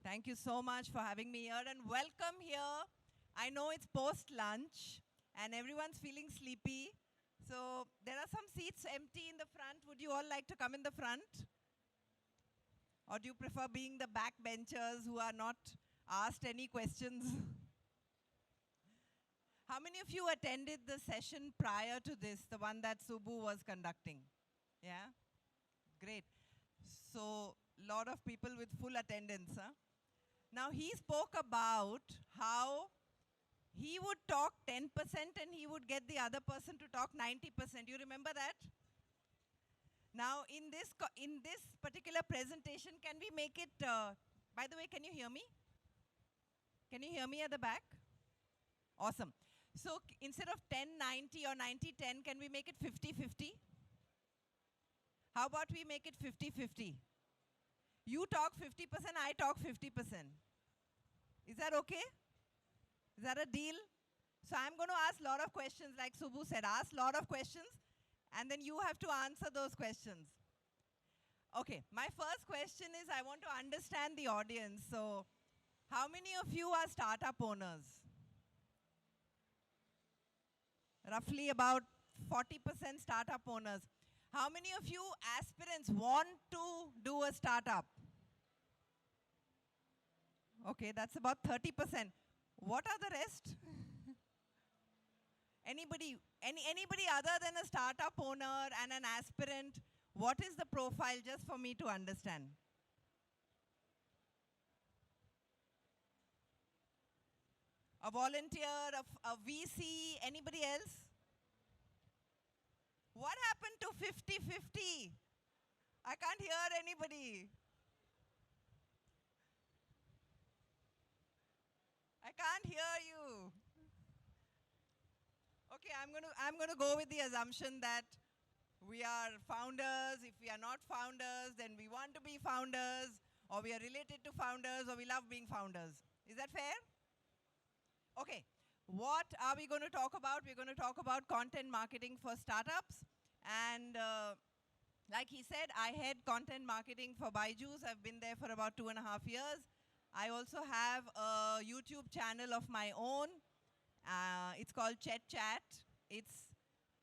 Thank you so much for having me here and welcome here. I know it's post-lunch and everyone's feeling sleepy. So there are some seats empty in the front. Would you all like to come in the front? Or do you prefer being the backbenchers who are not asked any questions? How many of you attended the session prior to this, the one that Subbu was conducting? Yeah? Great. So, lot of people with full attendance. Huh? Now, he spoke about how he would talk 10% and he would get the other person to talk 90%. You remember that? Now, in this particular presentation, can we make it, by the way, can you hear me? Can you hear me at the back? Awesome. So, instead of 10-90 or 90-10, can we make it 50-50? How about we make it 50-50? You talk 50%, I talk 50%. Is that okay? Is that a deal? So I'm going to ask a lot of questions, like Subbu said, ask a lot of questions, and then you have to answer those questions. Okay, my first question is I want to understand the audience. So how many of you are startup owners? Roughly about 40% startup owners. How many of you aspirants want to do a startup? Okay, that's about 30%. What are the rest? Anybody other than a startup owner and an aspirant, what is the profile just for me to understand? A volunteer, a VC, anybody else? What happened to 50-50? I can't hear anybody. I can't hear you. Okay, I'm going to go with the assumption that we are founders. If we are not founders, then we want to be founders, or we are related to founders, or we love being founders. Is that fair? Okay. What are we going to talk about? We're going to talk about content marketing for startups. And like he said, I head content marketing for Byju's. I've been there for about 2.5 years. I also have a YouTube channel of my own. It's called Chat. It's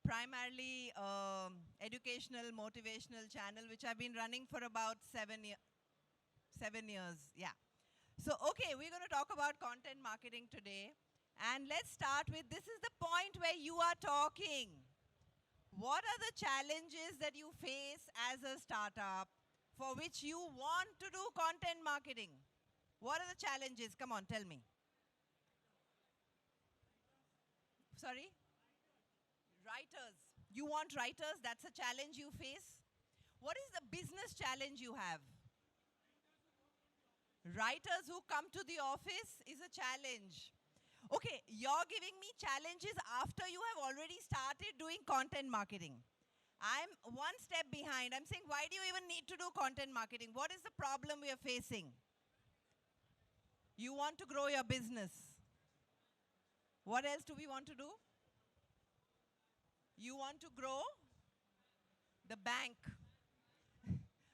primarily educational, motivational channel, which I've been running for about 7 years. Yeah. So, okay, we're going to talk about content marketing today. And let's start with, this is the point where you are talking. What are the challenges that you face as a startup for which you want to do content marketing? What are the challenges? Come on, tell me. Sorry? Writers. You want writers? That's a challenge you face. What is the business challenge you have? Writers who come to the office is a challenge. Okay, you're giving me challenges after you have already started doing content marketing. I'm one step behind. I'm saying, why do you even need to do content marketing? What is the problem we are facing? You want to grow your business. What else do we want to do? You want to grow the bank,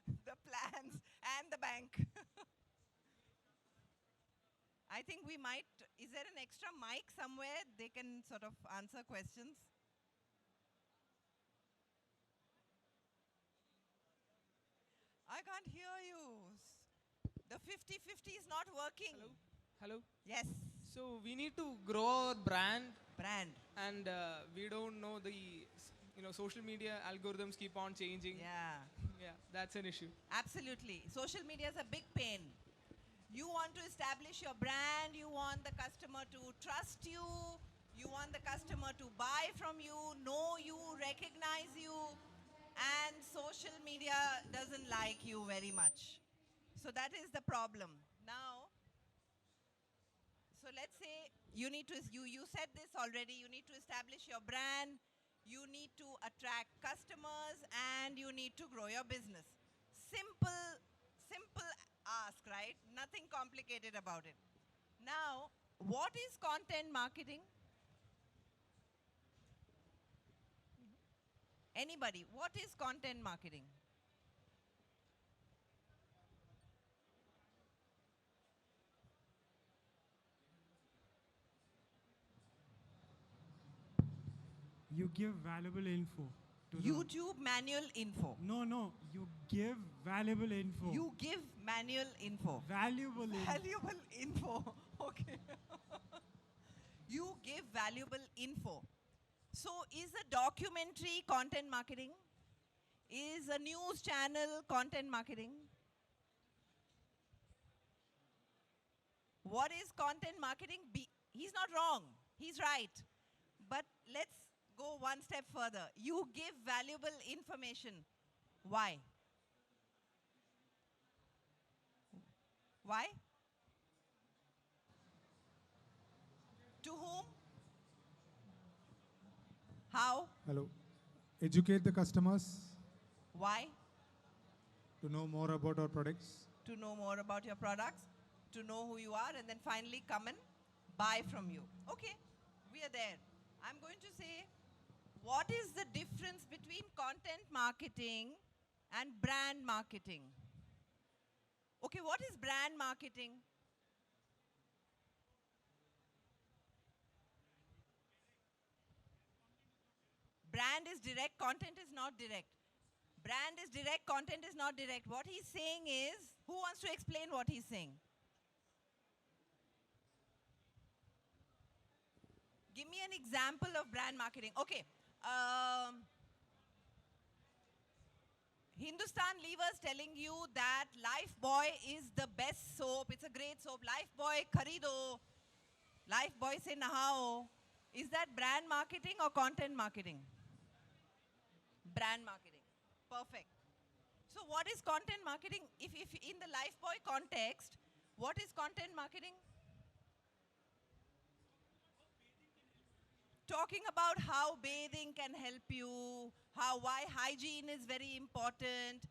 the plans, and the bank. I think we might, is there an extra mic somewhere? They can sort of answer questions. I can't hear you. The 50-50 is not working. Hello? Hello? Yes. So we need to grow our brand. And We don't know the, social media algorithms keep on changing. yeah. Yeah, that's an issue. Absolutely. Social media is a big pain. You want to establish your brand, you want the customer to trust you, you want the customer to buy from you, know you, recognize you, and social media doesn't like you very much. So that is the problem. Now, so let's say you need to, you said this already, you need to establish your brand, you need to attract customers, and you need to grow your business. Simple ask, right? Nothing complicated about it. Now, what is content marketing? Anybody, what is content marketing? You give valuable info. To the- YouTube manual info. No. You give valuable info. You give manual info. Valuable info. Valuable info. Okay. You give valuable info. So is a documentary content marketing? Is a news channel content marketing? What is content marketing? He's not wrong. He's right. But let's go one step further. You give valuable information. Why? Why? To whom? How? Hello. Educate the customers Why? to know more about our products. To know more about your products, to know who you are, and then finally come and buy from you. Okay, we are there. I'm going to say, what is the difference between content marketing and brand marketing? Okay, what is brand marketing? Brand is direct, content is not direct. Brand is direct, content is not direct. What he's saying is, who wants to explain what he's saying? Give me an example of brand marketing. Okay. Hindustan Lever's telling you that Lifebuoy is the best soap. It's a great soap. Lifebuoy kharido. Lifebuoy se nahao. Is that brand marketing or content marketing? Brand marketing. Perfect. So what is content marketing? If in the Lifebuoy context, what is content marketing? Talking about how bathing can help you, why hygiene is very important,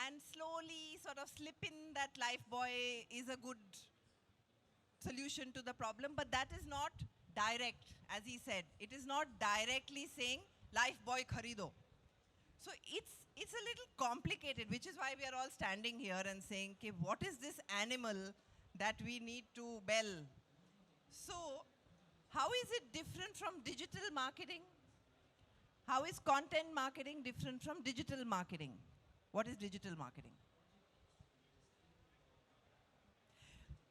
and slowly sort of slip in that Lifebuoy is a good solution to the problem, but that is not direct, as he said. It is not directly saying Lifebuoy kharido. So it's a little complicated, which is why we are all standing here and saying, okay, what is this animal that we need to bell? So how is it different from digital marketing? How is content marketing different from digital marketing? What is digital marketing?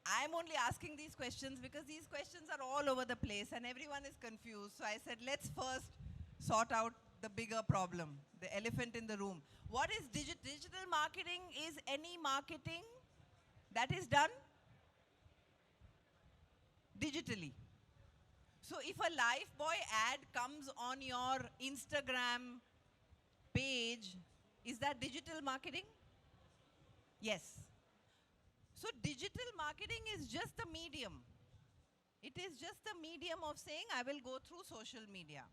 I'm only asking these questions because these questions are all over the place and everyone is confused. So I said, let's first sort out the bigger problem, the elephant in the room. What is digital marketing? Is any marketing that is done digitally. So if a Lifebuoy ad comes on your Instagram page, is that digital marketing? Yes. So digital marketing is just a medium. It is just a medium of saying, I will go through social media.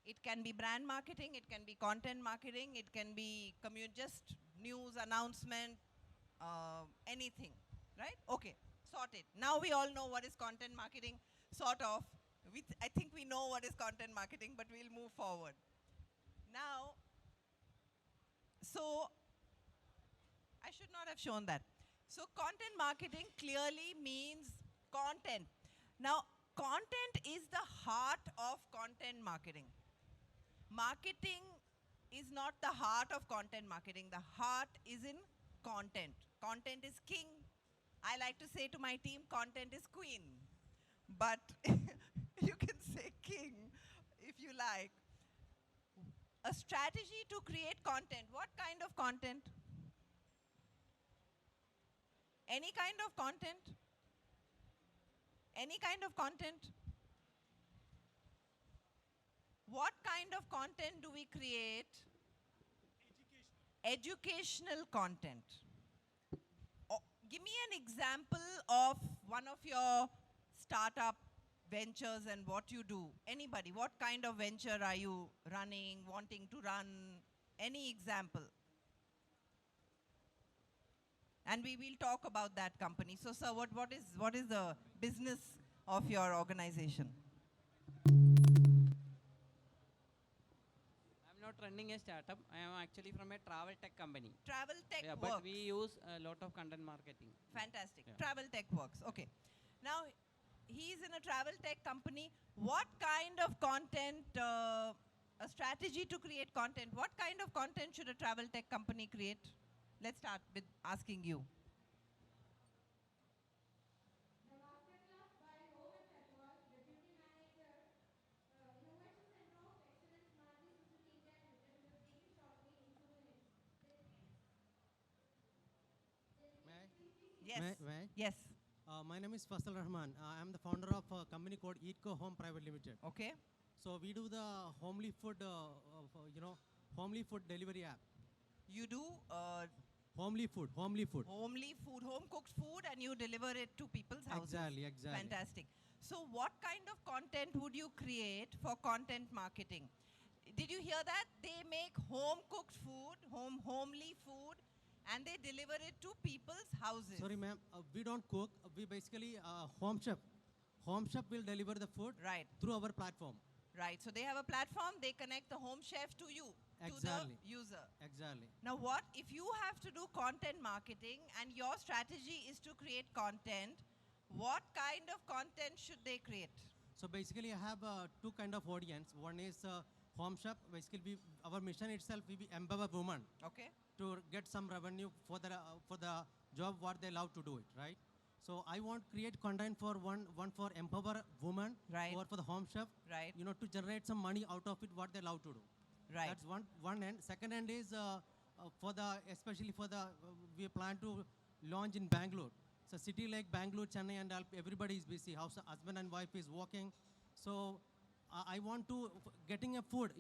It can be brand marketing, it can be content marketing, it can be just news announcement, anything, right? Okay, sorted. Now we all know what is content marketing, sort of. I think we know what is content marketing, but we'll move forward. Now, so I should not have shown that. So content marketing clearly means content. Now, content is the heart of content marketing. Marketing is not the heart of content marketing. The heart is in content. Content is king. I like to say to my team, content is queen. But you can say king if you like. A strategy to create content. What kind of content? Any kind of content? Any kind of content? What kind of content do we create? Educational content. Give me an example of one of your startup ventures and what you do. Anybody, what kind of venture are you running, wanting to run? Any example? And we will talk about that company. So, sir, what is the business of your organization? I'm not running a startup. I am actually from a travel tech company. Travel tech Yeah, works. but we use a lot of content marketing. Fantastic. Yeah. Travel tech works. Okay. Now, he's in a travel tech company. What kind of content a strategy to create content. What kind of content should a travel tech company create? Let's start with asking you. Yes. May I? Yes. My name is Fasal Rahman. I am the founder of a company called Eatco Home Private Limited. Okay. So we do the homely food, homely food delivery app. You do Homely food. homely food, home cooked food, and you deliver it to people's houses. Exactly. Fantastic. So what kind of content would you create for content marketing? Did you hear that? They make home cooked food, homely food, and they deliver it to people's houses. Sorry, ma'am. We don't cook. We basically home chef. Home chef will deliver the food Right. through our platform. Right. So they have a platform, they connect the home chef to you, Exactly. to the user. Exactly. Now what if you have to do content marketing and your strategy is to create content, what kind of content should they create? So basically, I have two kind of audience. One is home chef. Basically, our mission itself, we empower women Okay? to get some revenue for the job what they love to do it, right? So I want create content for one for empower women, Right. or for the home chef, Right. to generate some money out of it what they love to do. Right. That's one end. Second end is especially for the we plan to launch in Bangalore. So city like Bangalore, Chennai, and everybody is busy. Husband and wife is working. So I want to getting a food.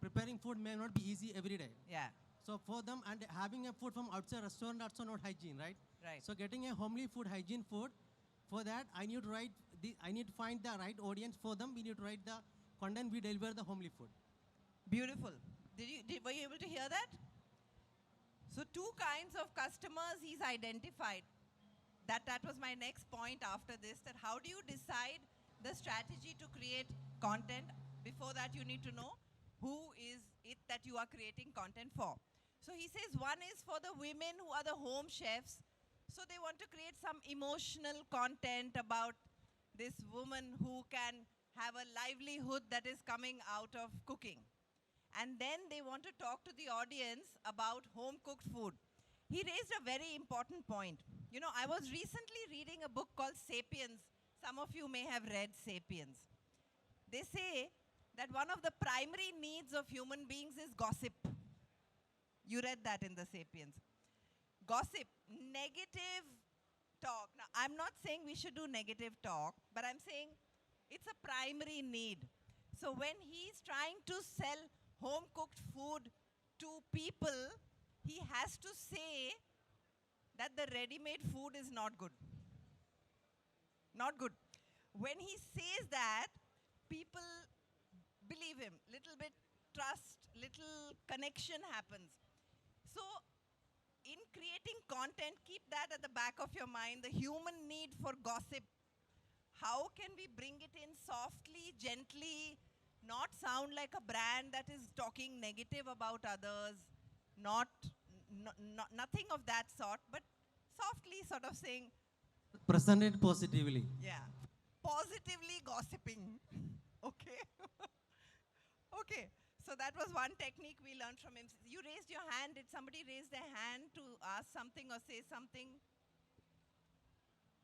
Preparing food may not be easy every day. Yeah. So for them, and having a food from outside restaurant also not hygiene, right? Right. So getting a homely food, hygiene food, for that I need to find the right audience for them. We need to write the content. We deliver the homely food. Beautiful. Were you able to hear that? So two kinds of customers he's identified. That was my next point after this, that how do you decide the strategy to create content? Before that, you need to know who is it that you are creating content for. So he says one is for the women who are the home chefs. So they want to create some emotional content about this woman who can have a livelihood that is coming out of cooking. And then they want to talk to the audience about home-cooked food. He raised a very important point. I was recently reading a book called Sapiens. Some of you may have read Sapiens. They say that one of the primary needs of human beings is gossip. You read that in the Sapiens. Gossip, negative talk. Now, I'm not saying we should do negative talk, but I'm saying it's a primary need. So when he's trying to sell home-cooked food to people, he has to say that the ready-made food is not good. Not good. When he says that, people believe him. Little bit trust, little connection happens. So in creating content, keep that at the back of your mind, the human need for gossip. How can we bring it in softly, gently, not sound like a brand that is talking negative about others, nothing of that sort, but softly sort of saying, Present it positively. yeah, positively gossiping. Okay. Okay. So that was one technique we learned from him. You raised your hand. Did somebody raise their hand to ask something or say something?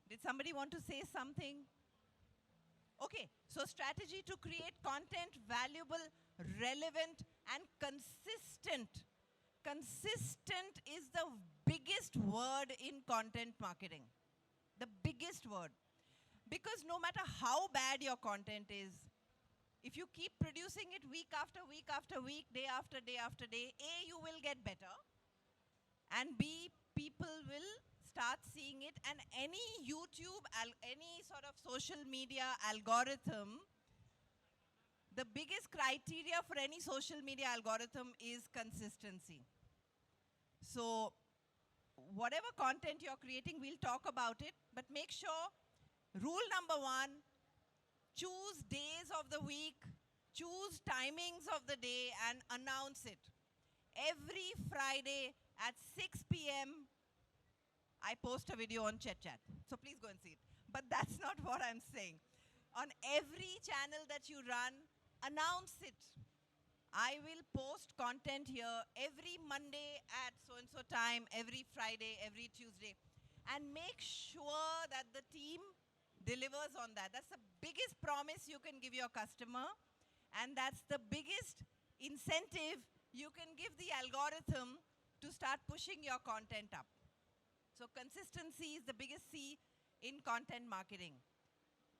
Did somebody want to say something? Okay. So strategy to create content valuable, relevant, and consistent. Consistent is the biggest word in content marketing. The biggest word. Because no matter how bad your content is, if you keep producing it week after week after week, day after day after day, A, you will get better, and B, people will start seeing it, and any YouTube, any sort of social media algorithm, the biggest criteria for any social media algorithm is consistency. So whatever content you're creating, we'll talk about it, but make sure, rule number one, choose days of the week, choose timings of the day, and announce it. Every Friday at 6 p.m., I post a video on Chetna. So please go and see it. But that's not what I'm saying. On every channel that you run, announce it. I will post content here every Monday at so-and-so time, every Friday, every Tuesday. And make sure that the team delivers on that. That's the biggest promise you can give your customer. And that's the biggest incentive you can give the algorithm to start pushing your content up. So consistency is the biggest C in content marketing.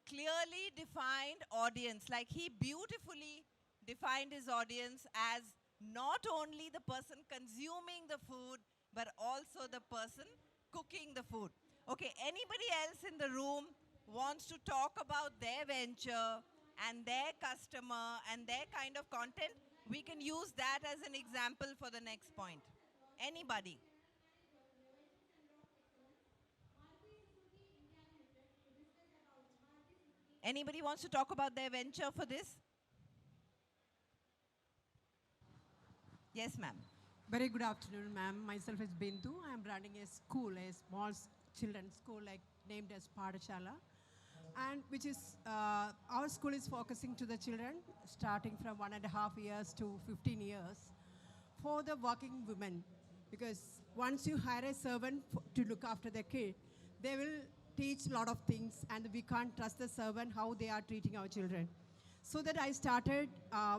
Clearly defined audience, like he beautifully defined his audience as not only the person consuming the food, but also the person cooking the food. Okay, anybody else in the room wants to talk about their venture and their customer and their kind of content? We can use that as an example for the next point. Anybody? Anybody wants to talk about their venture for this? Yes, ma'am. Very good afternoon, ma'am. Myself is Bindu. I am running a school, a small children's school, like named as Padashala, and which is our school is focusing to the children starting from 1.5 years to 15 years for the working women, because once you hire a servant to look after the kid, they will teach a lot of things, and we can't trust the servant how they are treating our children. So that I started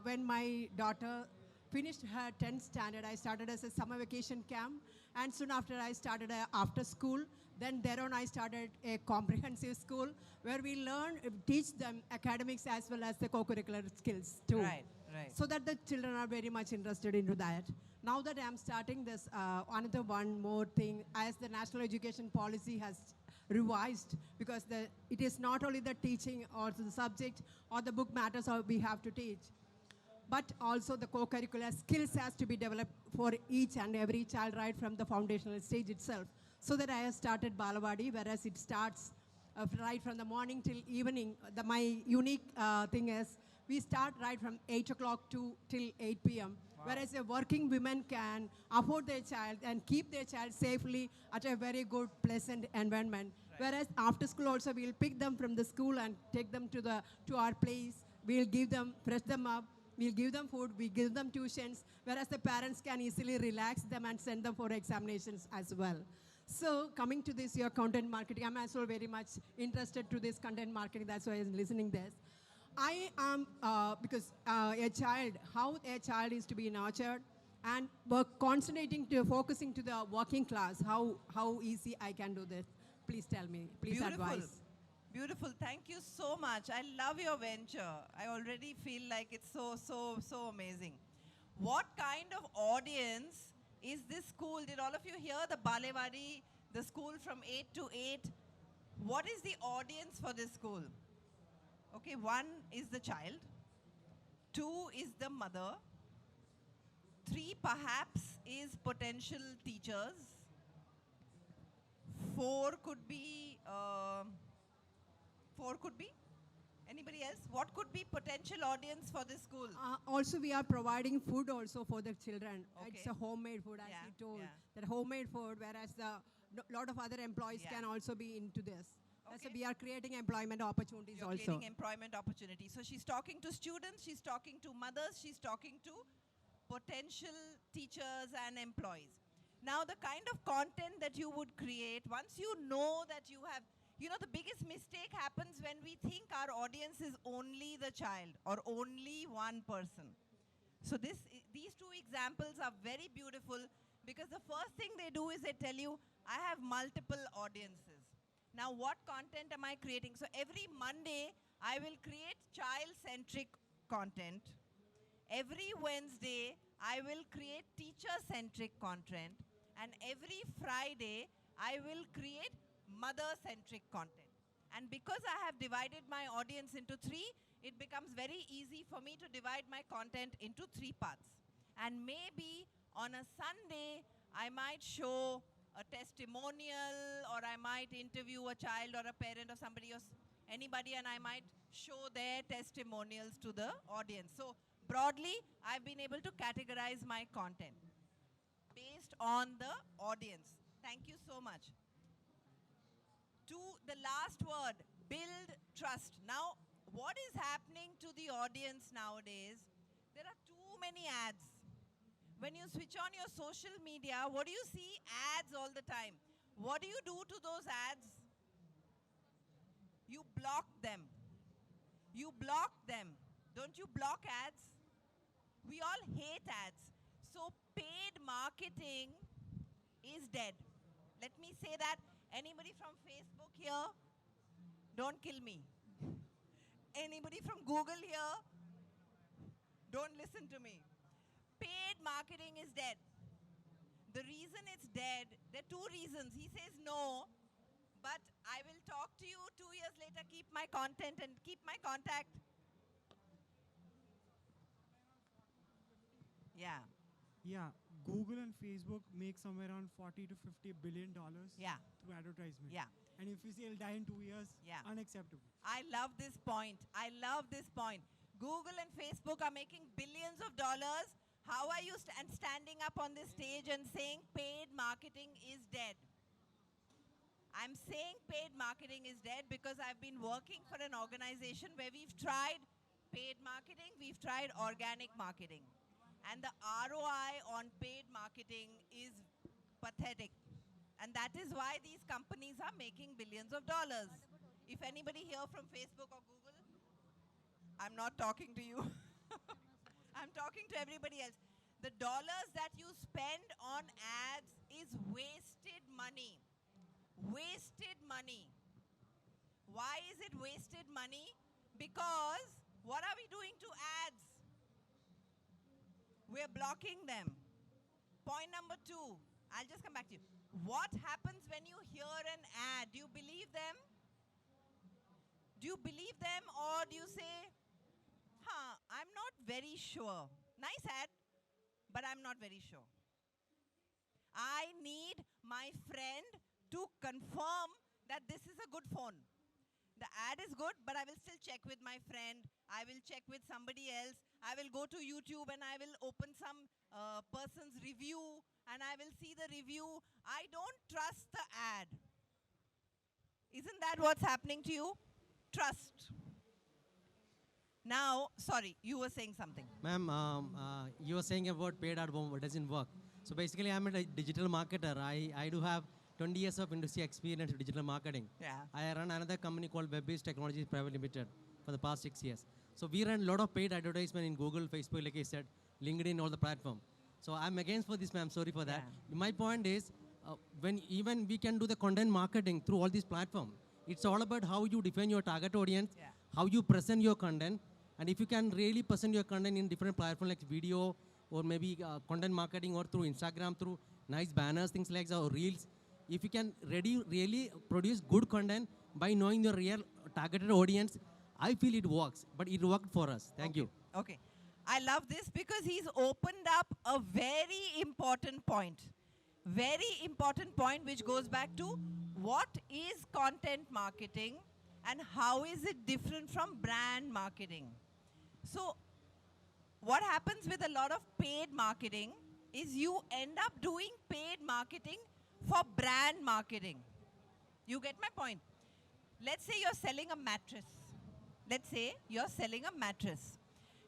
when my daughter finished her 10th standard. I started as a summer vacation camp, and soon after I started after school. Then thereon I started a comprehensive school where we learn, teach them academics as well as the co-curricular skills too. Right, right. So that the children are very much interested into that. Now that I'm starting this, another one more thing, as the national education policy has revised, because it is not only the teaching or the subject or the book matters how we have to teach, but also the co-curricular skills has to be developed for each and every child right from the foundational stage itself. So that I have started Balawadi, whereas it starts right from the morning till evening. My unique thing is we start right from 8 o'clock till 8 p.m. Wow. Whereas a working woman can afford their child and keep their child safely at a very good, pleasant environment. Right. Whereas after school also we'll pick them from the school and take them to our place. We'll give them, fresh them up. We'll give them food, we give them tuitions, whereas the parents can easily relax them and send them for examinations as well. So coming to this, your content marketing, I'm also very much interested to this content marketing, that's why I'm listening this. I am, because a child, how a child is to be nurtured, and concentrating to, focusing to the working class, how easy I can do this. Please tell me, please Beautiful. advise. Beautiful. Thank you so much. I love your venture. I already feel like it's so amazing. What kind of audience is this school? Did all of you hear the Balewadi, the school from 8 to 8? What is the audience for this school? Okay, 1 is the child. 2 is the mother. 3 perhaps is potential teachers. 4 could be... 4 could be? Anybody else? What could be potential audience for this school? Also, we are providing food also for the children. Okay. It's a homemade food, as Yeah, you told. yeah. That homemade food, whereas a lot of other employees Yeah. can also be into this. So Okay. we are creating employment opportunities You're also. creating employment opportunities. So she's talking to students, she's talking to mothers, she's talking to potential teachers and employees. Now, the kind of content that you would create, once you know that you have, you know, the biggest mistake happens when we think our audience is only the child or only one person. So these 2 examples are very beautiful, because the first thing they do is they tell you, I have multiple audiences. Now, what content am I creating? So every Monday, I will create child-centric content. Every Wednesday, I will create teacher-centric content. And every Friday, I will create mother-centric content. And because I have divided my audience into 3, it becomes very easy for me to divide my content into 3 parts. And maybe on a Sunday, I might show a testimonial, or I might interview a child or a parent or somebody or anybody, and I might show their testimonials to the audience. So broadly, I've been able to categorize my content based on the audience. Thank you so much. To the last word, build trust. Now, what is happening to the audience nowadays? There are too many ads. When you switch on your social media, what do you see? Ads all the time. What do you do to those ads? You block them. You block them. Don't you block ads? We all hate ads. So paid marketing is dead. Let me say that. Anybody from Facebook here? Don't kill me. Anybody from Google here? Don't listen to me. Paid marketing is dead. The reason it's dead, there are two reasons. He says no, but I will talk to you 2 years later, keep my content and keep my contact. Yeah, Yeah, Google and Facebook make somewhere around 40 to 50 billion dollars yeah, through advertisement. yeah. And if we say it'll die in 2 years, Yeah. unacceptable. I love this point. I love this point. Google and Facebook are making billions of dollars. How are you standing up on this stage and saying paid marketing is dead? I'm saying paid marketing is dead because I've been working for an organization where we've tried paid marketing, we've tried organic marketing. And the ROI on paid marketing is pathetic. And that is why these companies are making billions of dollars. If anybody here from Facebook or Google, I'm not talking to you. I'm talking to everybody else. The dollars that you spend on ads is wasted money. Wasted money. Why is it wasted money? Because what are we doing to ads? We're blocking them. Point number 2. I'll just come back to you. What happens when you hear an ad? Do you believe them? Do you believe them, or do you say, I'm not very sure. Nice ad, but I'm not very sure. I need my friend to confirm that this is a good phone. The ad is good, but I will still check with my friend. I will check with somebody else. I will go to YouTube and I will open some person's review and I will see the review. I don't trust the ad. Isn't that what's happening to you? Trust. Now, sorry, you were saying something. Ma'am, you were saying about paid ad doesn't work. So basically, I'm a digital marketer. I do have 20 years of industry experience in digital marketing. Yeah. I run another company called Vasishth Technologies Private Limited for the past 6 years. So we run a lot of paid advertisement in Google, Facebook, like I said, LinkedIn, all the platform. So I'm against for this, ma'am. Sorry for that. Yeah. My point is, when even we can do the content marketing through all these platforms, it's all about how you define your target audience, Yeah. how you present your content, and if you can really present your content in different platforms like video or maybe content marketing or through Instagram, through nice banners, things like that, or reels, if you can really produce good content by knowing your real targeted audience, I feel it works. But it worked for us. Thank you. Okay. I love this because he's opened up a very important point. Very important point which goes back to what is content marketing and how is it different from brand marketing. So what happens with a lot of paid marketing is you end up doing paid marketing for brand marketing. You get my point? Let's say you're selling a mattress. Let's say you're selling a mattress.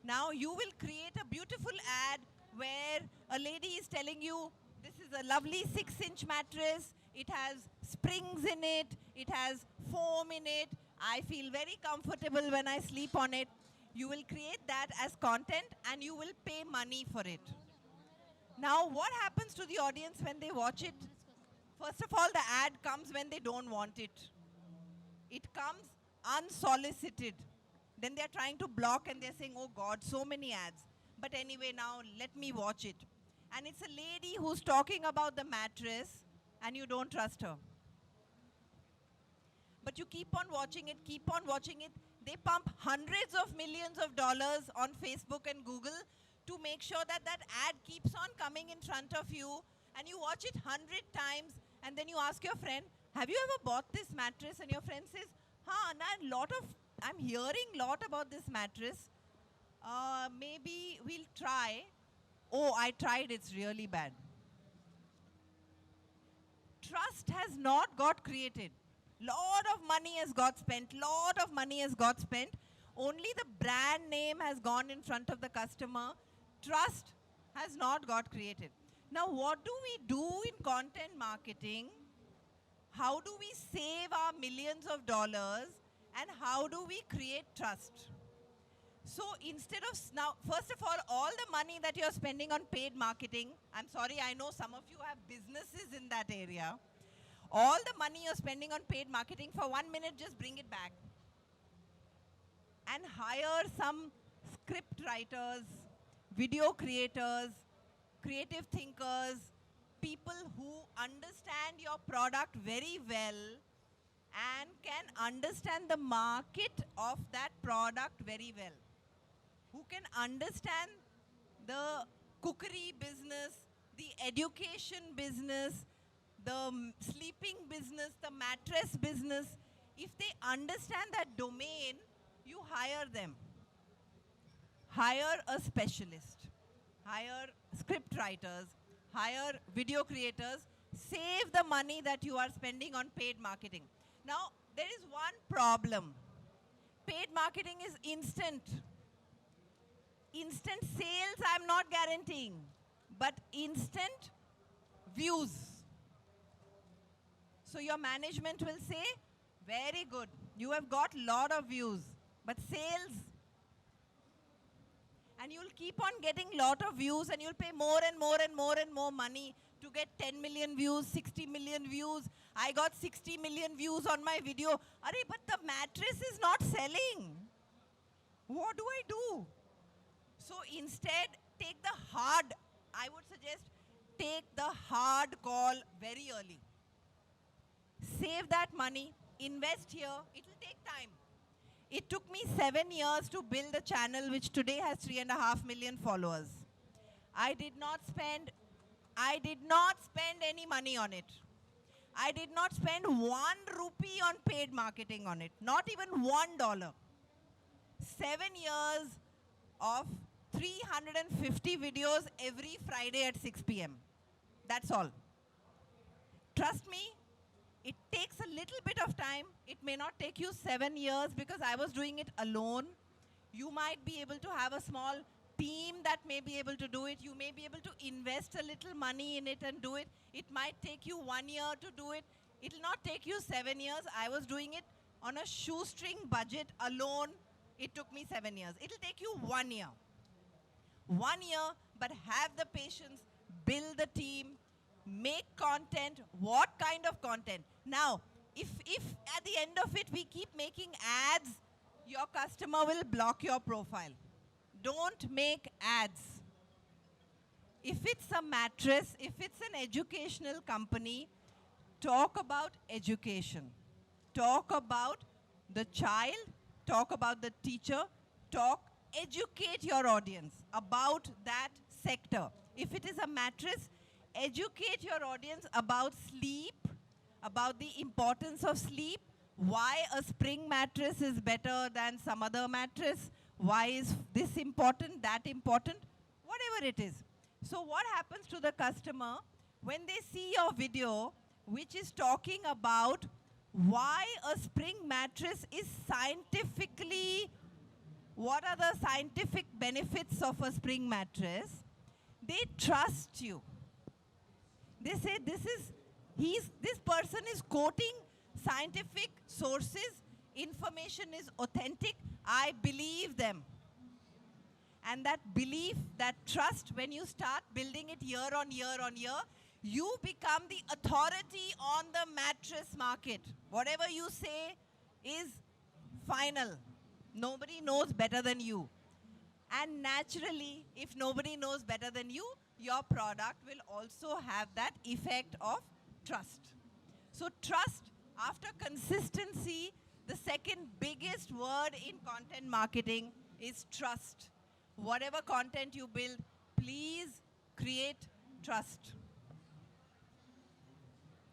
Now you will create a beautiful ad where a lady is telling you, this is a lovely 6-inch mattress. It has springs in it. It has foam in it. I feel very comfortable when I sleep on it. You will create that as content and you will pay money for it. Now what happens to the audience when they watch it? First of all, the ad comes when they don't want it. It comes unsolicited. Then they're trying to block and they're saying, oh God, so many ads. But anyway, now let me watch it. And it's a lady who's talking about the mattress and you don't trust her. But you keep on watching it, keep on watching it. They pump hundreds of millions of dollars on Facebook and Google to make sure that that ad keeps on coming in front of you. And you watch it 100 times and then you ask your friend, have you ever bought this mattress? And your friend says, I'm hearing a lot about this mattress. Maybe we'll try. Oh, I tried, it's really bad. Trust has not got created. Lot of money has got spent. Only the brand name has gone in front of the customer. Trust has not got created. Now, what do we do in content marketing? How do we save our millions of dollars, and how do we create trust? So instead of, now, first of all the money that you're spending on paid marketing, I'm sorry, I know some of you have businesses in that area. All the money you're spending on paid marketing, for 1 minute, just bring it back. And hire some script writers, video creators, creative thinkers, people who understand your product very well and can understand the market of that product very well. Who can understand the cookery business, the education business, the sleeping business, the mattress business. If they understand that domain, you hire them. Hire a specialist. Hire script writers. Hire video creators. Save the money that you are spending on paid marketing. Now, there is one problem. Paid marketing is instant. Instant sales, I'm not guaranteeing, but instant views. So your management will say, very good, you have got lot of views, but sales, and you'll keep on getting lot of views, and you'll pay more and more and more and more money to get 10 million views, 60 million views. I got 60 million views on my video. Arey, but the mattress is not selling. What do I do? So instead, take the hard, I would suggest, take the hard call very early. Save that money, invest here, it will take time. It took me 7 years to build a channel which today has 3.5 million followers. I did not spend any money on it. I did not spend 1 rupee on paid marketing on it, not even $1. 7 years of 350 videos every Friday at 6 p.m. That's all. Trust me, it takes a little bit of time. It may not take you 7 years because I was doing it alone. You might be able to have a small team that may be able to do it. You may be able to invest a little money in it and do it. It might take you 1 year to do it. It will not take you 7 years. I was doing it on a shoestring budget alone. It took me 7 years. It will take you 1 year. 1 year, but have the patience, build the team, make content. What kind of content? Now, if at the end of it we keep making ads, your customer will block your profile. Don't make ads. If it's a mattress, if it's an educational company, talk about education. Talk about the child, talk about the teacher, educate your audience about that sector. If it is a mattress, educate your audience about sleep, about the importance of sleep, why a spring mattress is better than some other mattress, why is this important, that important, whatever it is. So what happens to the customer when they see your video which is talking about why a spring mattress is scientifically, what are the scientific benefits of a spring mattress? They trust you. They say this person is quoting scientific sources, information is authentic, I believe them. And that belief, that trust, when you start building it year on year on year, you become the authority on the mattress market. Whatever you say is final. Nobody knows better than you. And naturally, if nobody knows better than you, your product will also have that effect of trust. So trust, after consistency, the second biggest word in content marketing is trust. Whatever content you build, please create trust.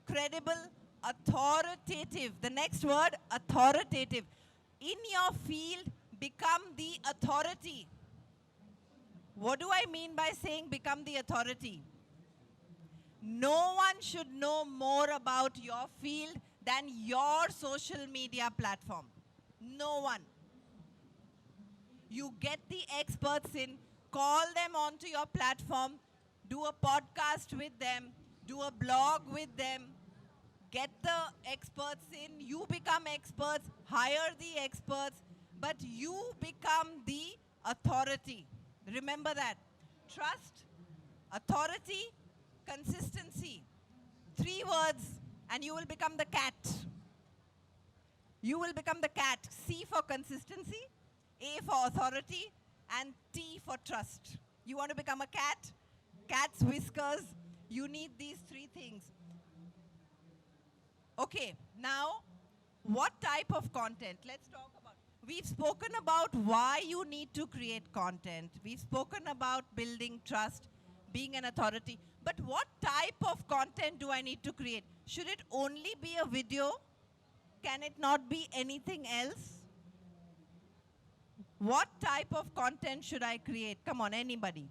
Credible, authoritative. The next word, authoritative. In your field, become the authority. What do I mean by saying become the authority? No one should know more about your field than your social media platform. No one. You get the experts in, Call them onto your platform, do a podcast with them, do a blog with them, get the experts in, you become experts, hire the experts, but you become the authority. Remember that. Trust, authority, consistency. 3 words and you will become the cat. You will become the cat. C for consistency, A for authority, and T for trust. You want to become a cat? Cat's whiskers. You need these 3 things. Okay, now what type of content? Let's talk about. We've spoken about why you need to create content. We've spoken about building trust, being an authority. But what type of content do I need to create? Should it only be a video? Can it not be anything else? What type of content should I create? Come on, anybody.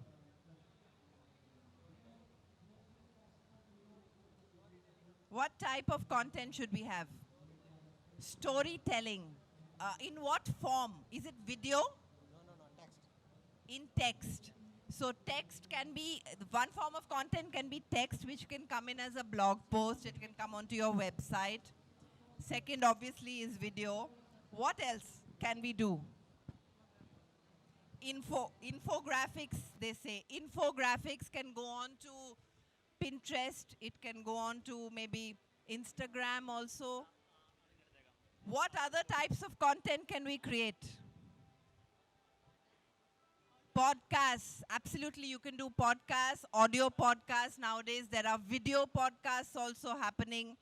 What type of content should we have? Storytelling. In what form? Is it video? No, text. In text. So text can be, one form of content can be text, which can come in as a blog post. It can come onto your website. Second, obviously, is video. What else can we do? Infographics, they say. Infographics can go on to Pinterest. It can go on to maybe Instagram also. What other types of content can we create? Podcasts. Absolutely, you can do podcasts, audio podcasts. Nowadays, there are video podcasts also happening.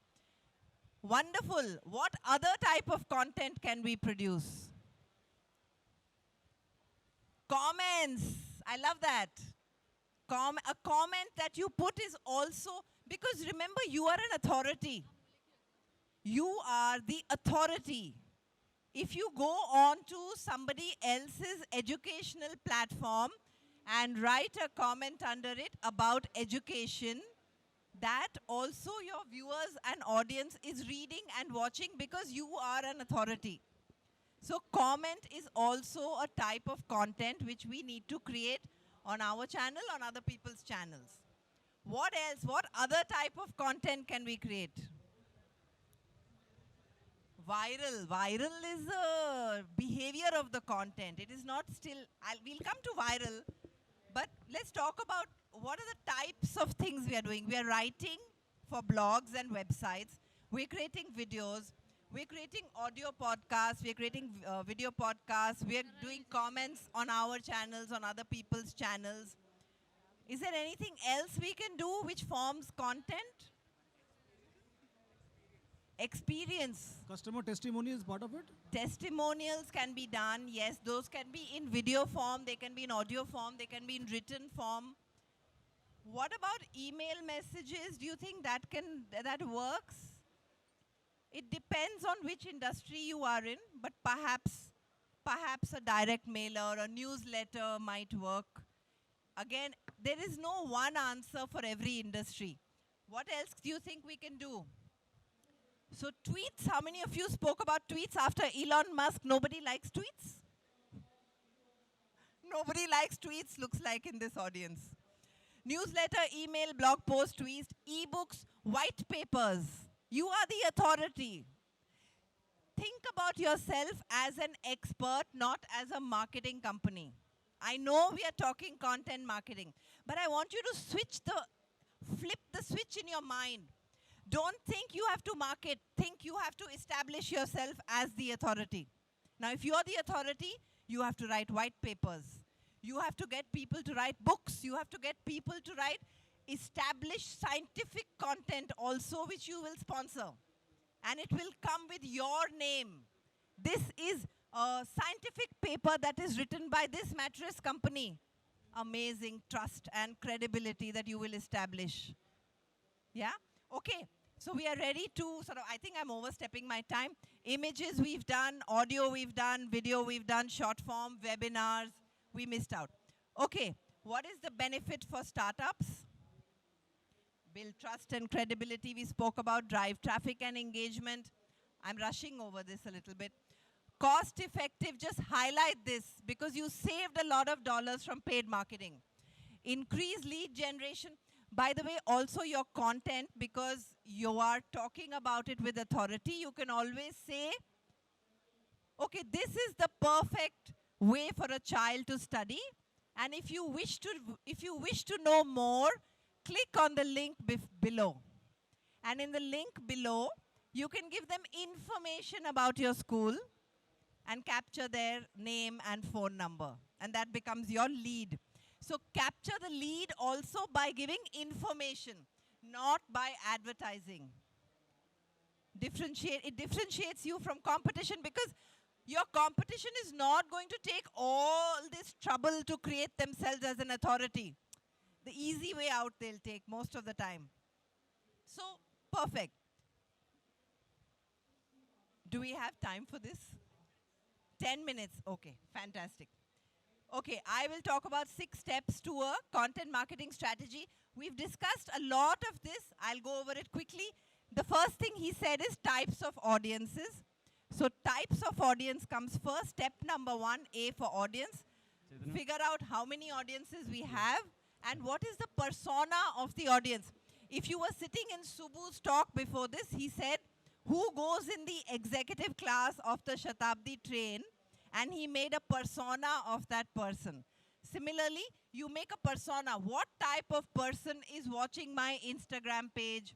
Wonderful. What other type of content can we produce? Comments. I love that. A comment that you put is also, because remember, you are an authority. You are the authority. If you go on to somebody else's educational platform and write a comment under it about education, that also your viewers and audience is reading and watching because you are an authority. So comment is also a type of content which we need to create on our channel, on other people's channels. What else? What other type of content can we create? Viral. Viral is a behavior of the content. It is not still, we'll come to viral, but let's talk about what are the types of things we are doing. We are writing for blogs and websites. We're creating videos. We're creating audio podcasts. We're creating video podcasts. We're doing comments on our channels, on other people's channels. Is there anything else we can do which forms content? Experience. Customer testimony is part of it? Testimonials can be done. Yes, those can be in video form. They can be in audio form. They can be in written form. What about email messages? Do you think that works? It depends on which industry you are in, but perhaps a direct mailer, a newsletter might work. Again, there is no one answer for every industry. What else do you think we can do? So tweets, how many of you spoke about tweets after Elon Musk? Nobody likes tweets? Nobody likes tweets, looks like in this audience. Newsletter, email, blog post, tweets, ebooks, white papers. You are the authority. Think about yourself as an expert, not as a marketing company. I know we are talking content marketing, but I want you to flip the switch in your mind. Don't think you have to market. Think you have to establish yourself as the authority. Now, if you're the authority, you have to write white papers. You have to get people to write books. You have to get people to write established scientific content also, which you will sponsor. And it will come with your name. This is a scientific paper that is written by this mattress company. Amazing trust and credibility that you will establish. Yeah? Okay. So we are ready to I think I'm overstepping my time. Images we've done, audio we've done, video we've done, short form, webinars, we missed out. Okay. What is the benefit for startups? Build trust and credibility, we spoke about. Drive traffic and engagement. I'm rushing over this a little bit. cost effective, just highlight this because you saved a lot of dollars from paid marketing. Increase lead generation. By the way, also your content, because you are talking about it with authority, you can always say, okay, this is the perfect way for a child to study. And if you wish to know more, click on the link below. And in the link below, you can give them information about your school and capture their name and phone number. And that becomes your lead. So capture the lead also by giving information, not by advertising. It differentiates you from competition because your competition is not going to take all this trouble to create themselves as an authority. The easy way out they'll take most of the time. So, perfect. Do we have time for this? 10 minutes. Okay, fantastic. Okay, I will talk about 6 steps to a content marketing strategy. We've discussed a lot of this. I'll go over it quickly. The first thing he said is types of audiences. So types of audience comes first. Step number 1, A for audience. Chetna. Figure out how many audiences we have and what is the persona of the audience. If you were sitting in Subbu's talk before this, he said, who goes in the executive class of the Shatabdi train, and he made a persona of that person. Similarly, you make a persona. What type of person is watching my Instagram page?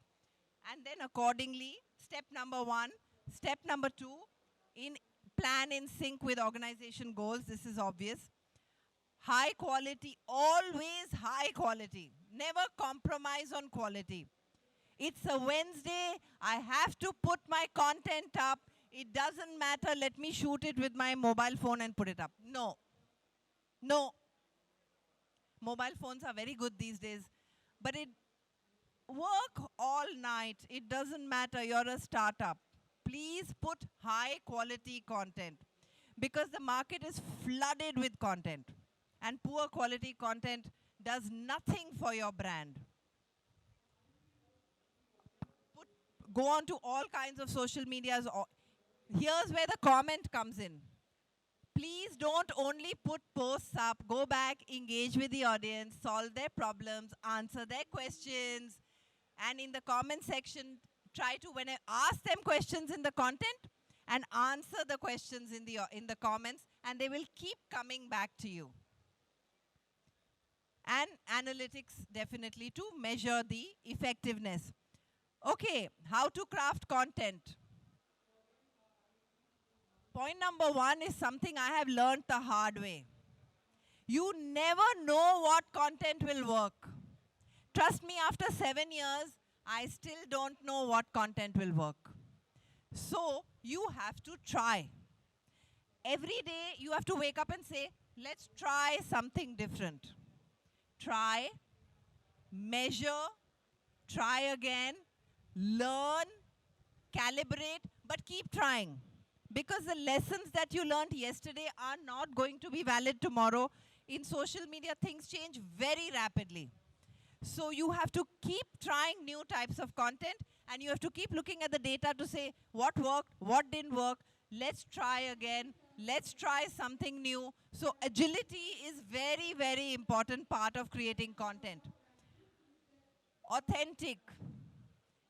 And then accordingly, step number 1. Step number 2, plan in sync with organization goals. This is obvious. High quality, always high quality. Never compromise on quality. It's a Wednesday. I have to put my content up. It doesn't matter. Let me shoot it with my mobile phone and put it up. No. No. Mobile phones are very good these days. But it work all night. It doesn't matter. You're a startup. Please put high quality content because the market is flooded with content and poor quality content does nothing for your brand. Go on to all kinds of social medias. Here's where the comment comes in. Please don't only put posts up. Go back, engage with the audience, solve their problems, answer their questions. And in the comment section, try to, when I ask them questions in the content, and answer the questions in the comments, and they will keep coming back to you. And analytics, definitely, to measure the effectiveness. Okay, how to craft content. Point number 1 is something I have learned the hard way. You never know what content will work. Trust me, after 7 years, I still don't know what content will work. So, you have to try. Every day, you have to wake up and say, let's try something different. Try, measure, try again, learn, calibrate, but keep trying. Because the lessons that you learned yesterday are not going to be valid tomorrow. In social media, things change very rapidly. So you have to keep trying new types of content, and you have to keep looking at the data to say what worked, what didn't work. Let's try again. Let's try something new. So agility is very, very important part of creating content. Authentic.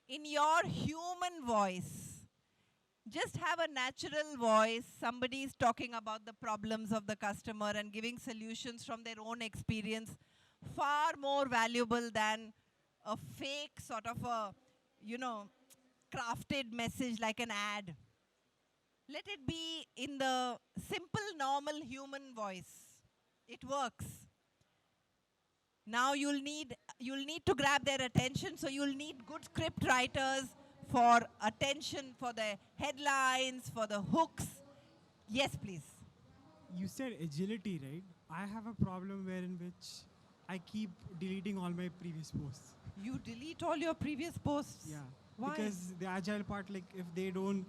In your human voice. Just have a natural voice. Somebody is talking about the problems of the customer and giving solutions from their own experience. Far more valuable than a fake sort of a, crafted message like an ad. Let it be in the simple, normal human voice. It works. Now you'll need to grab their attention, so you'll need good script writers for attention, for the headlines, for the hooks. Yes, please. You said agility, right? I have a problem wherein which I keep deleting all my previous posts. You delete all your previous posts? Yeah. Why? Because the agile part, like if they don't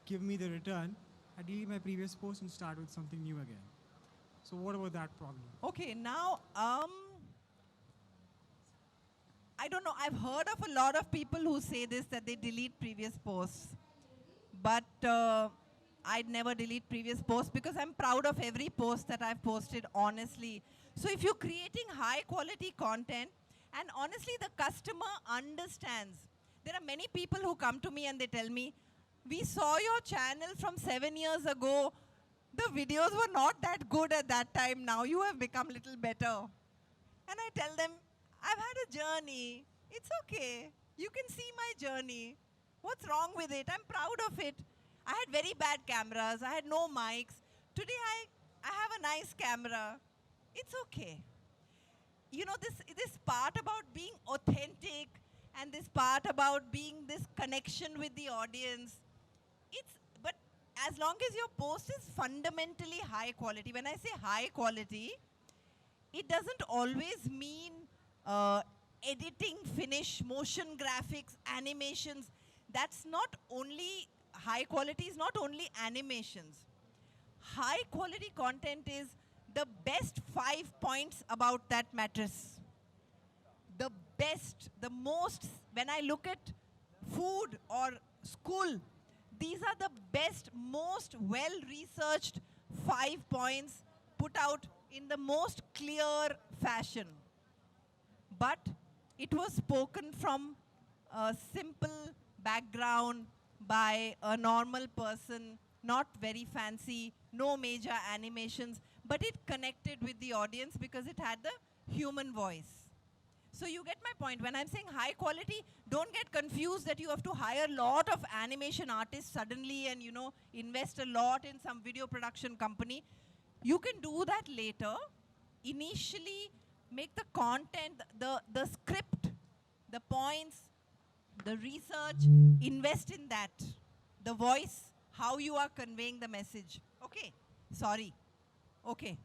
give me the return, I delete my previous post and start with something new again. So what about that problem? Okay, now, I don't know, I've heard of a lot of people who say this, that they delete previous posts. but I'd never delete previous posts because I'm proud of every post that I've posted, honestly. So if you're creating high quality content, and honestly the customer understands. There are many people who come to me and they tell me, we saw your channel from 7 years ago. The videos were not that good at that time. Now you have become a little better. And I tell them, I've had a journey. It's okay. You can see my journey. What's wrong with it? I'm proud of it. I had very bad cameras. I had no mics. Today I have a nice camera. It's okay. You know, this part about being authentic and this part about being this connection with the audience, but as long as your post is fundamentally high quality, when I say high quality, it doesn't always mean editing, finish, motion graphics, animations. That's not only high quality, is not only animations. High quality content is the best 5 points about that mattress. The best, the most, when I look at food or school, these are the best, most well-researched 5 points put out in the most clear fashion. But it was spoken from a simple background by a normal person, not very fancy, no major animations, but it connected with the audience because it had the human voice. So you get my point. When I'm saying high quality, don't get confused that you have to hire a lot of animation artists suddenly and, you know, invest a lot in some video production company. You can do that later. Initially, make the content, the script, the points, the research, invest in that. The voice, how you are conveying the message. Okay, sorry. Okay.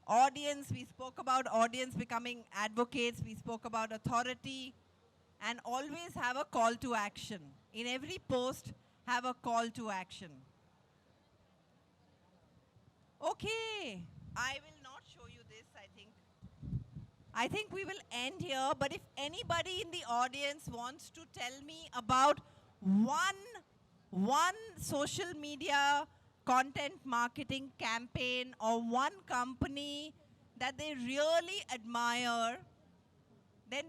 Audience, we spoke about audience becoming advocates, we spoke about authority, and always have a call to action. In every post, have a call to action. Okay, I will not show you this, I think. I think we will end here, but if anybody in the audience wants to tell me about one social media content marketing campaign or one company that they really admire, then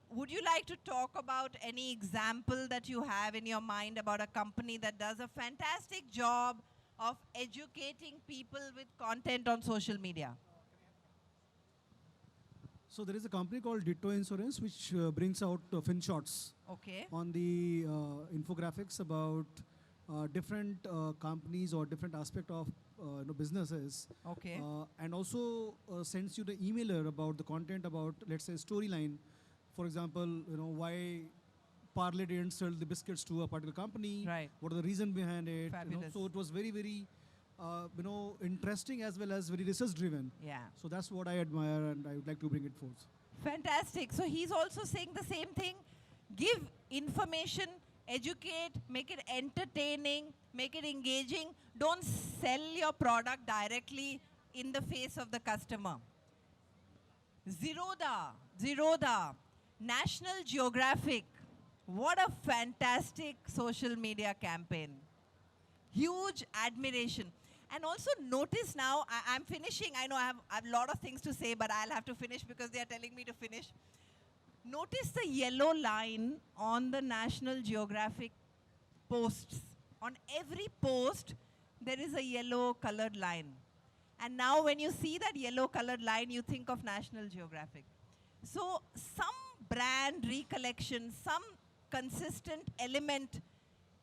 would you like to talk about any example that you have in your mind about a company that does a fantastic job of educating people with content on social media? So there is a company called Ditto Insurance which brings out fin shots Okay. on the infographics about different companies or different aspect of businesses. Okay. And also sends you the emailer about the content about, let's say, storyline. For example, why Parle didn't sell the biscuits to a particular company. Right. What are the reason behind it? Fabulous. So it was very, very interesting as well as very research driven. Yeah. So that's what I admire and I would like to bring it forth. Fantastic. So he's also saying the same thing. Give information, educate, make it entertaining, make it engaging. Don't sell your product directly in the face of the customer. Zerodha, National Geographic. What a fantastic social media campaign. Huge admiration. And also notice now, I'm finishing. I know I have a lot of things to say, but I'll have to finish because they are telling me to finish. Notice the yellow line on the National Geographic posts. On every post, there is a yellow colored line. And now when you see that yellow colored line, you think of National Geographic. So some brand recollection, some consistent element,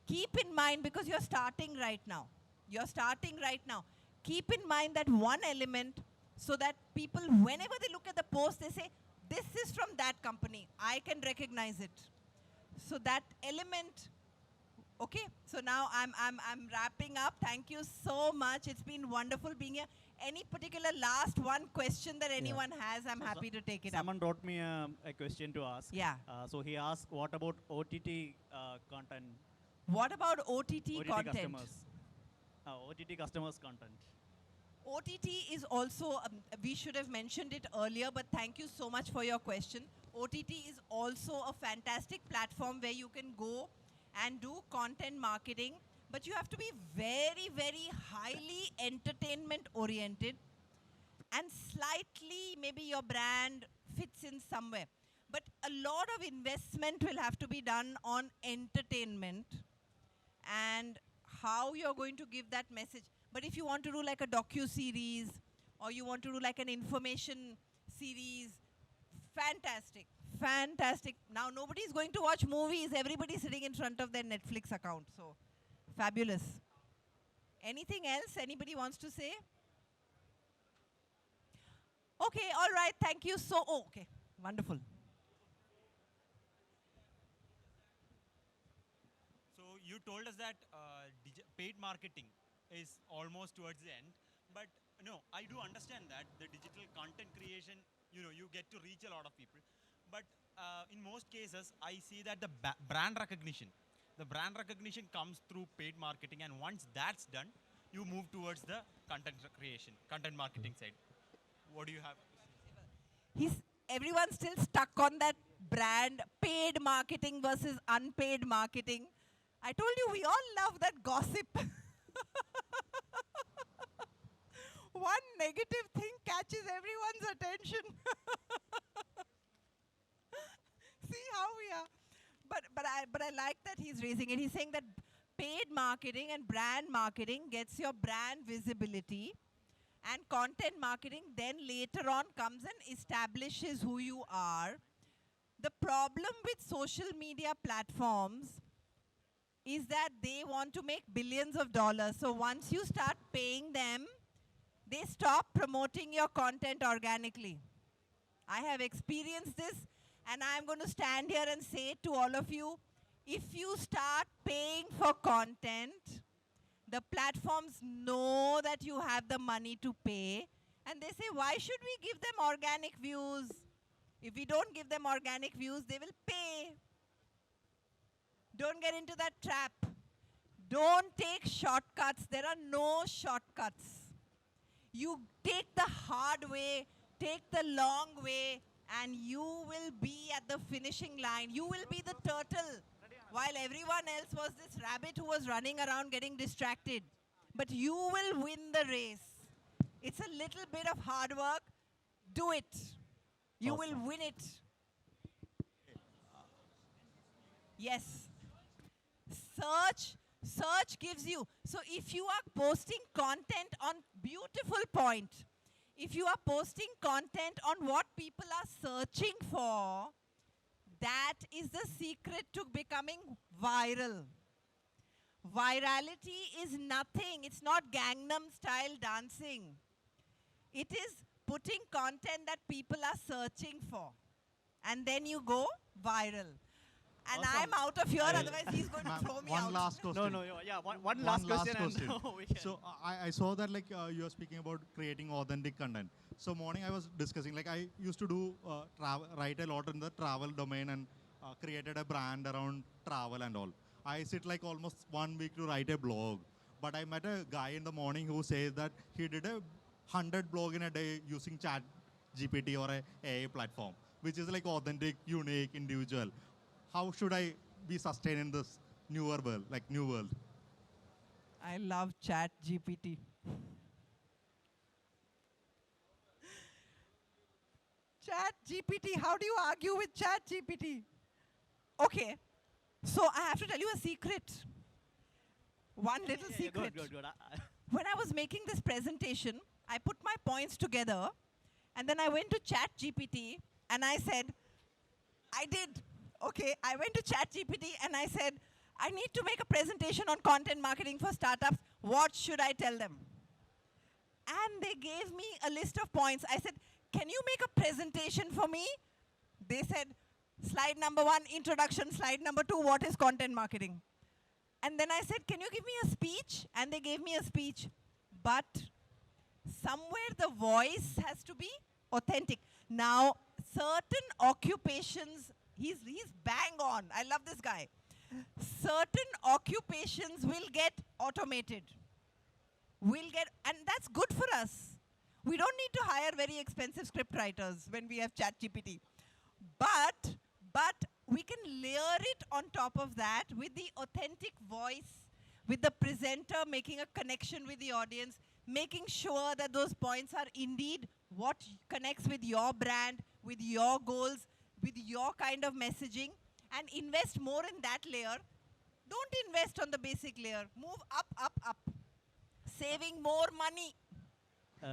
keep in mind because you're starting right now. You're starting right now. Keep in mind that one element so that people, whenever they look at the post, they say, this is from that company. I can recognize it. So that element, okay. So now I'm wrapping up. Thank you so much. It's been wonderful being here. Any particular last one question that anyone has, I'm happy to take it up. Someone wrote me a question to ask. Yeah. So he asked, what about OTT content? What about OTT content? Customers. OTT customers content. OTT is also, we should have mentioned it earlier, but thank you so much for your question. OTT is also a fantastic platform where you can go and do content marketing But you have to be very, very highly entertainment oriented and slightly maybe your brand fits in somewhere. But a lot of investment will have to be done on entertainment and how you're going to give that message. But if you want to do like a docu-series or you want to do like an information series, fantastic, fantastic. Now nobody's going to watch movies, everybody's sitting in front of their Netflix account. So, fabulous. Anything else anybody wants to say? Okay, all right, thank you so, oh, okay, wonderful. So you told us that paid marketing is almost towards the end, but no, I do understand that the digital content creation, you get to reach a lot of people, but in most cases, I see that the brand recognition comes through paid marketing, and once that's done, you move towards the content marketing side. What do you have? Everyone's still stuck on that brand, paid marketing versus unpaid marketing. I told you we all love that gossip. One negative thing catches everyone's attention. See how we are. But I like that he's raising it. He's saying that paid marketing and brand marketing gets your brand visibility, and content marketing then later on comes and establishes who you are. The problem with social media platforms is that they want to make billions of dollars. So once you start paying them, they stop promoting your content organically. I have experienced this, and I'm going to stand here and say to all of you, if you start paying for content, the platforms know that you have the money to pay, and they say, why should we give them organic views? If we don't give them organic views, they will pay. Don't get into that trap. Don't take shortcuts. There are no shortcuts. You take the hard way, take the long way, and you will be at the finishing line. You will be the turtle, while everyone else was this rabbit who was running around getting distracted. But you will win the race. It's a little bit of hard work. Do it. You will win it. Yes. Search gives you. So if you are posting content on, beautiful point, if you are posting content on what people are searching for, that is the secret to becoming viral. Virality is nothing. It's not Gangnam style dancing. It is putting content that people are searching for. And then you go viral. And I'm out of here, otherwise he's going to throw me out. One last question. One last question. And we can. So I saw that you are speaking about creating authentic content. So morning I was discussing, I used to do write a lot in the travel domain and created a brand around travel and all. I sit almost 1 week to write a blog. But I met a guy in the morning who says that he did 100 blog in a day using Chat GPT or a AI platform, which is authentic, unique, individual. How should I be sustained in this newer world, new world? I love Chat GPT. Chat GPT, how do you argue with Chat GPT? Okay, so I have to tell you a secret. One little secret. Good. When I was making this presentation, I put my points together, and then I went to Chat GPT, and I said, I went to Chat GPT, and I said, I need to make a presentation on content marketing for startups. What should I tell them? And they gave me a list of points. I said, can you make a presentation for me? They said, slide number 1, introduction. Slide number 2, what is content marketing? And then I said, can you give me a speech? And they gave me a speech. But somewhere the voice has to be authentic. Now, certain occupations, he's bang on. I love this guy. Certain occupations will get automated. And that's good for us. We don't need to hire very expensive script writers when we have ChatGPT. But we can layer it on top of that with the authentic voice, with the presenter making a connection with the audience, making sure that those points are indeed what connects with your brand, with your goals, with your kind of messaging, and invest more in that layer. Don't invest on the basic layer. Move up, up, up. Saving more money.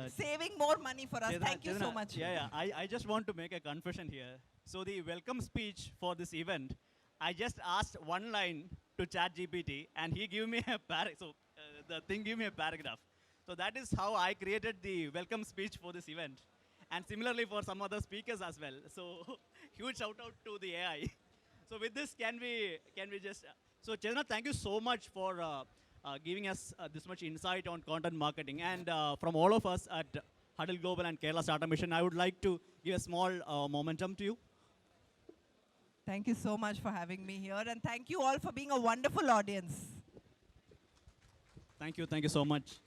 Saving more money for us. Thank you so much. Yeah, I just want to make a confession here. So the welcome speech for this event, I just asked one line to ChatGPT, and he gave me a the thing gave me a paragraph. So that is how I created the welcome speech for this event, and similarly for some other speakers as well. So huge shout out to the AI. So with this, can we just so Chetna, thank you so much for giving us this much insight on content marketing, and from all of us at Huddle Global and Kerala Startup Mission, I would like to give a small momentum to you. Thank you so much for having me here, and thank you all for being a wonderful audience. Thank you so much.